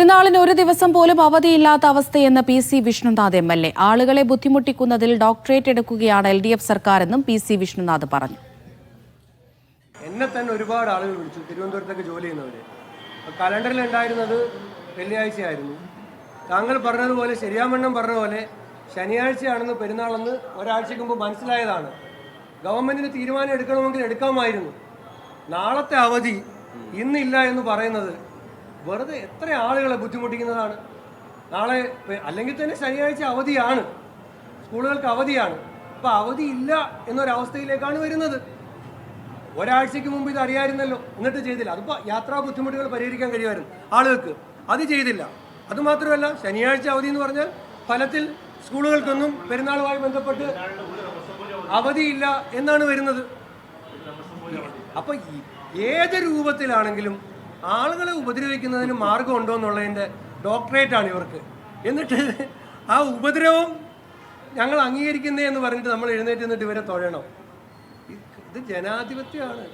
പെരുന്നാളിന് ഒരു ദിവസം പോലും അവധിയില്ലാത്ത അവസ്ഥയെന്ന് PC വിഷ്ണുനാഥ് MLA. ആളുകളെ ബുദ്ധിമുട്ടിക്കുന്നതിൽ ഡോക്ടറേറ്റ് എടുക്കുകയാണ് LDF സർക്കാരെന്നും PC വിഷ്ണുനാഥ് പറഞ്ഞു. എന്നെ തന്നെ ഒരുപാട് ആളുകൾ വിളിച്ചു, തിരുവനന്തപുരത്തൊക്കെ ജോലി ചെയ്യുന്നവര്. കലണ്ടറിൽ ഉണ്ടായിരുന്നത് വെള്ളിയാഴ്ചയായിരുന്നു. താങ്കൾ പറഞ്ഞതുപോലെ, ശരിയാമണ്ണം പറഞ്ഞ പോലെ ശനിയാഴ്ചയാണെന്ന് പെരുന്നാളെന്ന് ഒരാഴ്ചക്ക് മുമ്പ് മനസ്സിലായതാണ്. ഗവൺമെന്റിന് തീരുമാനം എടുക്കണമെങ്കിൽ എടുക്കാമായിരുന്നു. നാളത്തെ അവധി ഇന്നില്ല എന്ന് പറയുന്നത് വെറുതെ എത്ര ആളുകളെ ബുദ്ധിമുട്ടിക്കുന്നതാണ്. നാളെ അല്ലെങ്കിൽ തന്നെ ശനിയാഴ്ച അവധിയാണ്, സ്കൂളുകൾക്ക് അവധിയാണ്. അപ്പോൾ അവധി ഇല്ല എന്നൊരവസ്ഥയിലേക്കാണ് വരുന്നത്. ഒരാഴ്ചയ്ക്ക് മുമ്പ് ഇത് അറിയാമായിരുന്നല്ലോ, എന്നിട്ട് ചെയ്തില്ല. അതിപ്പോൾ യാത്രാ ബുദ്ധിമുട്ടുകൾ പരിഹരിക്കാൻ കഴിയുമായിരുന്നു ആളുകൾക്ക്, അത് ചെയ്തില്ല. അതുമാത്രമല്ല, ശനിയാഴ്ച അവധി എന്ന് പറഞ്ഞാൽ ഫലത്തിൽ സ്കൂളുകൾക്കൊന്നും പെരുന്നാളുമായി ബന്ധപ്പെട്ട് അവധിയില്ല എന്നാണ് വരുന്നത്. അപ്പം ഏത് രൂപത്തിലാണെങ്കിലും ആളുകളെ ഉപദ്രവിക്കുന്നതിന് മാർഗമുണ്ടോ എന്നുള്ളതിൻ്റെ ഡോക്ടറേറ്റാണ് ഇവർക്ക്. എന്നിട്ട് ആ ഉപദ്രവം ഞങ്ങൾ അംഗീകരിക്കുന്നേ എന്ന് പറഞ്ഞിട്ട് നമ്മൾ എഴുന്നേറ്റ് നിന്നിട്ട് ഇവരെ തൊഴണം. ഇത് ജനാധിപത്യമാണ്.